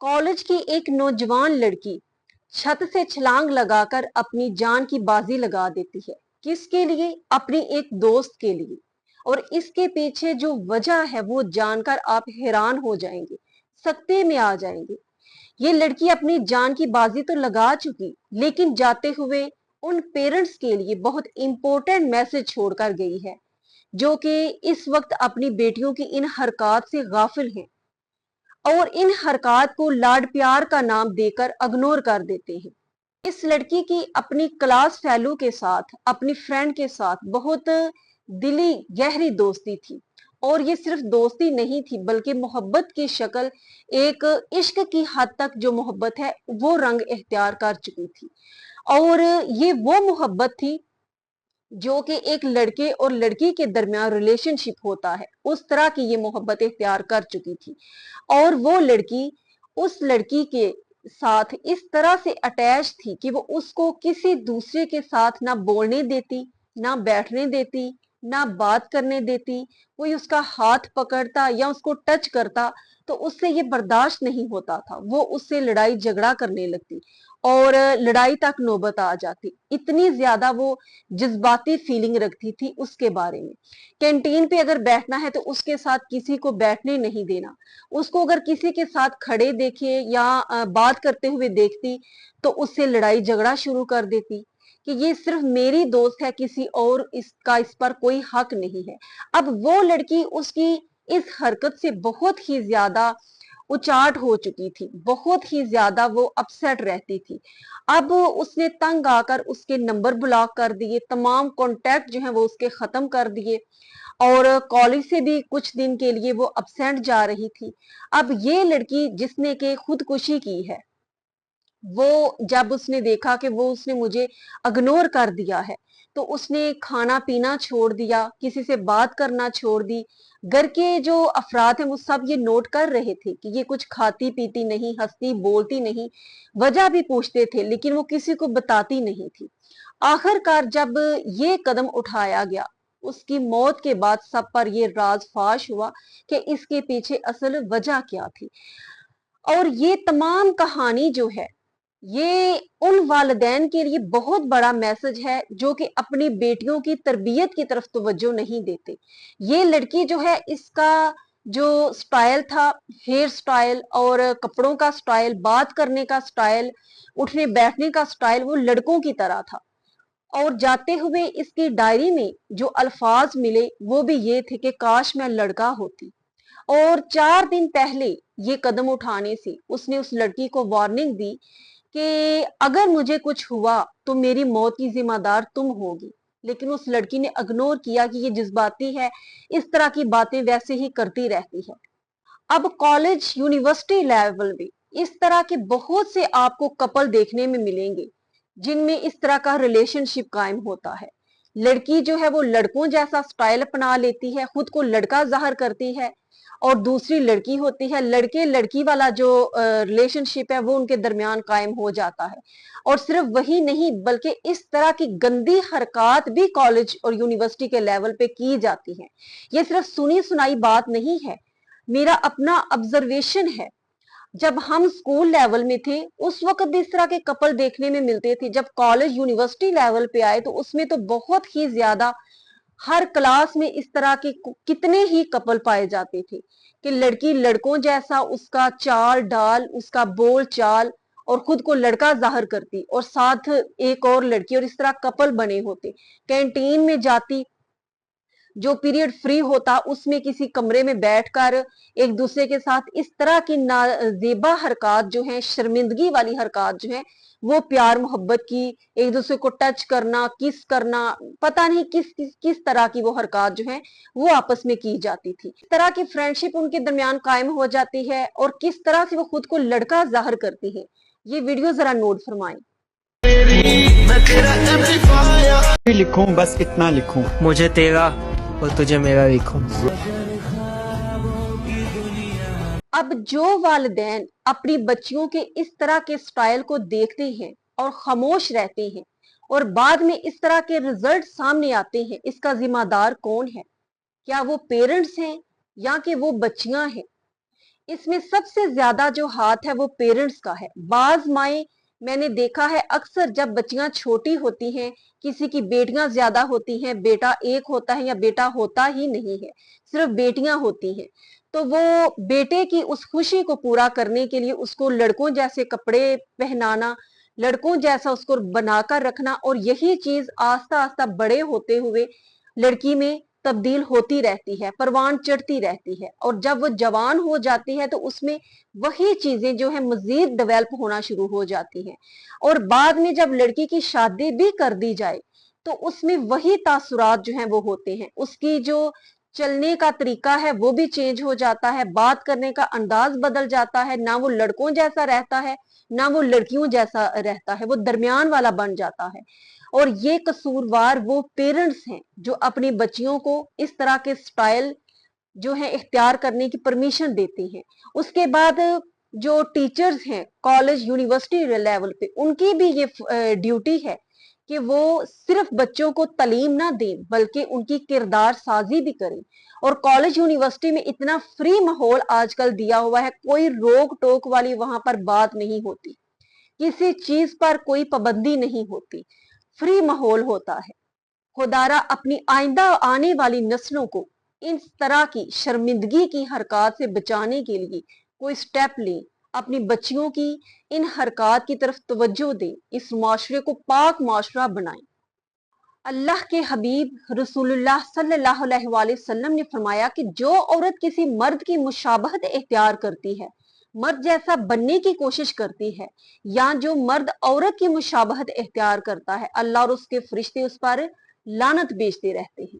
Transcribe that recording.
College की एक नौजवान लड़की छत से छलांग लगाकर अपनी जान की बाजी लगा देती है। किसके लिए? अपनी एक दोस्त के लिए। और इसके पीछे जो वजह है वो जानकर आप हैरान हो जाएंगे, सकते में आ जाएंगे। ये लड़की अपनी जान की बाजी तो लगा चुकी, लेकिन जाते हुए उन पेरेंट्स के लिए बहुत इंपॉर्टेंट मैसेज छोड़कर गई है, जो कि इस वक्त अपनी बेटियों की इन हरकत से गाफिल हैं और इन हरकत को लाड प्यार का नाम देकर इग्नोर कर देते हैं। इस लड़की की अपनी क्लास फेलो के साथ, अपनी फ्रेंड के साथ बहुत दिली गहरी दोस्ती थी। और ये सिर्फ दोस्ती नहीं थी, बल्कि मोहब्बत की शक्ल, एक इश्क की हद तक जो मोहब्बत है वो रंग इख्तियार कर चुकी थी। और ये वो मोहब्बत थी जो कि एक लड़के और लड़की के दरमियान रिलेशनशिप होता है, उस तरह की ये मोहब्बत इख्तियार कर चुकी थी। और वो लड़की उस लड़की के साथ इस तरह से अटैच थी कि वो उसको किसी दूसरे के साथ ना बोलने देती, ना बैठने देती, ना बात करने देती। कोई उसका हाथ पकड़ता या उसको टच करता तो उससे ये बर्दाश्त नहीं होता था, वो उससे लड़ाई झगड़ा करने लगती और लड़ाई तक नौबत आ जाती। इतनी ज्यादा वो जज्बाती फीलिंग रखती थी उसके बारे में। कैंटीन पे अगर बैठना है तो उसके साथ किसी को बैठने नहीं देना। उसको अगर किसी के साथ खड़े देखे या बात करते हुए देखती तो उससे लड़ाई झगड़ा शुरू कर देती कि ये सिर्फ मेरी दोस्त है, किसी और इसका इस पर कोई हक नहीं है। अब वो लड़की उसकी इस हरकत से बहुत ही ज्यादा उचाट हो चुकी थी, बहुत ही ज्यादा वो अपसेट रहती थी। अब उसने तंग आकर उसके नंबर ब्लॉक कर दिए, तमाम कॉन्टेक्ट जो है वो उसके खत्म कर दिए और कॉलेज से भी कुछ दिन के लिए वो अब्सेंट जा रही थी। अब ये लड़की जिसने के खुदकुशी की है, वो जब उसने देखा कि वो उसने मुझे इग्नोर कर दिया है तो उसने खाना पीना छोड़ दिया, किसी से बात करना छोड़ दी। घर के जो अफराद हैं वो सब ये नोट कर रहे थे कि ये कुछ खाती पीती नहीं, हंसती बोलती नहीं, वजह भी पूछते थे लेकिन वो किसी को बताती नहीं थी। आखिरकार जब ये कदम उठाया गया, उसकी मौत के बाद सब पर ये राज फाश हुआ कि इसके पीछे असल वजह क्या थी। और ये तमाम कहानी जो है ये उन वालिदैन के लिए बहुत बड़ा मैसेज है जो कि अपनी बेटियों की तरबियत की तरफ तवज्जो नहीं देते। ये लड़की जो है, इसका जो स्टाइल था, हेयर स्टाइल और कपड़ों का स्टाइल, बात करने का स्टाइल, उठने बैठने का स्टाइल वो लड़कों की तरह था। और जाते हुए इसकी डायरी में जो अल्फाज मिले वो भी ये थे कि काश मैं लड़का होती। और 4 दिन पहले ये कदम उठाने से उसने उस लड़की को वार्निंग दी कि अगर मुझे कुछ हुआ तो मेरी मौत की जिम्मेदार तुम होगी। लेकिन उस लड़की ने इग्नोर किया कि ये जज्बाती है, इस तरह की बातें वैसे ही करती रहती है। अब कॉलेज यूनिवर्सिटी लेवल में इस तरह के बहुत से आपको कपल देखने में मिलेंगे जिनमें इस तरह का रिलेशनशिप कायम होता है। लड़की जो है वो लड़कों जैसा स्टाइल अपना लेती है, खुद को लड़का जाहिर करती है, और दूसरी लड़की होती है, लड़के लड़की वाला जो रिलेशनशिप है वो उनके दरमियान कायम हो जाता है। और सिर्फ वही नहीं बल्कि इस तरह की गंदी हरकत भी कॉलेज और यूनिवर्सिटी के लेवल पे की जाती है। ये सिर्फ सुनी सुनाई बात नहीं है, मेरा अपना ऑब्जर्वेशन है। जब हम स्कूल लेवल में थे उस वक्त भी इस तरह के कपल देखने में मिलते थे। जब कॉलेज यूनिवर्सिटी लेवल पे आए तो उसमें तो बहुत ही ज्यादा, हर क्लास में इस तरह के कितने ही कपल पाए जाते थे कि लड़की लड़कों जैसा उसका चाल डाल, उसका बोल चाल, और खुद को लड़का जाहिर करती और साथ एक और लड़की, और इस तरह कपल बने होते। कैंटीन में जाती, जो पीरियड फ्री होता उसमें किसी कमरे में बैठकर एक दूसरे के साथ इस तरह की नाजेबा हरकत जो है, शर्मिंदगी वाली हरकत जो है, वो प्यार मोहब्बत की, एक दूसरे को टच करना, किस करना, पता नहीं किस तरह की वो हरकत जो है वो आपस में की जाती थी। इस तरह की फ्रेंडशिप उनके दरमियान कायम हो जाती है और किस तरह से वो खुद को लड़का जाहिर करती है, ये वीडियो जरा नोट फरमाएं। लिखूं, बस इतना लिखूं, मुझे तेरा और तुझे मेरा लिखूं। अब जो वालिदैन अपनी बच्चियों के इस तरह के स्टाइल को देखते हैं और खामोश रहते हैं और बाद में इस तरह के रिजल्ट सामने आते हैं, इसका जिम्मेदार कौन है? क्या वो पेरेंट्स हैं या कि वो बच्चियां हैं? इसमें सबसे ज्यादा जो हाथ है वो पेरेंट्स का है। बाज माएँ मैंने देखा है अक्सर जब बच्चियां छोटी होती हैं, किसी की बेटियां ज्यादा होती हैं, बेटा एक होता है या बेटा होता ही नहीं है, सिर्फ बेटियां होती हैं, तो वो बेटे की उस खुशी को पूरा करने के लिए उसको लड़कों जैसे कपड़े पहनाना, लड़कों जैसा उसको बनाकर रखना, और यही चीज आस्ता आस्ता बड़े होते हुए लड़की में तब्दील होती रहती है, परवान चढ़ती रहती है, और जब वो जवान हो जाती है तो उसमें वही चीजें जो है मजीद डेवलप होना शुरू हो जाती हैं। और बाद में जब लड़की की शादी भी कर दी जाए तो उसमें वही तासुरात जो हैं वो होते हैं, उसकी जो चलने का तरीका है वो भी चेंज हो जाता है, बात करने का अंदाज बदल जाता है, ना वो लड़कों जैसा रहता है ना वो लड़कियों जैसा रहता है, वो दरमियान वाला बन जाता है। और ये कसूरवार वो पेरेंट्स हैं जो अपनी बच्चियों को इस तरह के स्टाइल जो है इख्तियार करने की परमिशन देती हैं। उसके बाद जो टीचर्स हैं कॉलेज यूनिवर्सिटी लेवल पे, उनकी भी ये ड्यूटी है कि वो सिर्फ बच्चों को तालीम ना दें बल्कि उनकी किरदार साजी भी करें। और कॉलेज यूनिवर्सिटी में इतना फ्री माहौल आजकल दिया हुआ है, कोई रोक टोक वाली वहां पर बात नहीं होती, किसी चीज पर कोई पाबंदी नहीं होती, फ्री माहौल होता है। खुदारा अपनी आइंदा आने वाली नस्लों को इस तरह की शर्मिंदगी की हरकत से बचाने के लिए कोई स्टेप लें, अपनी बच्चियों की इन हरकत की तरफ तवज्जो दें, इस माशरे को पाक माशरा बनाएं। अल्लाह के हबीब रसूलुल्लाह सल्लल्लाहु अलैहि वसल्लम ने फरमाया कि जो औरत किसी मर्द की मुशाबहत इख्तियार करती है, मर्द जैसा बनने की कोशिश करती है, या जो मर्द औरत की मुशाबहत इख्तियार करता है, अल्लाह और उसके फरिश्ते उस पर लानत भेजते रहते हैं।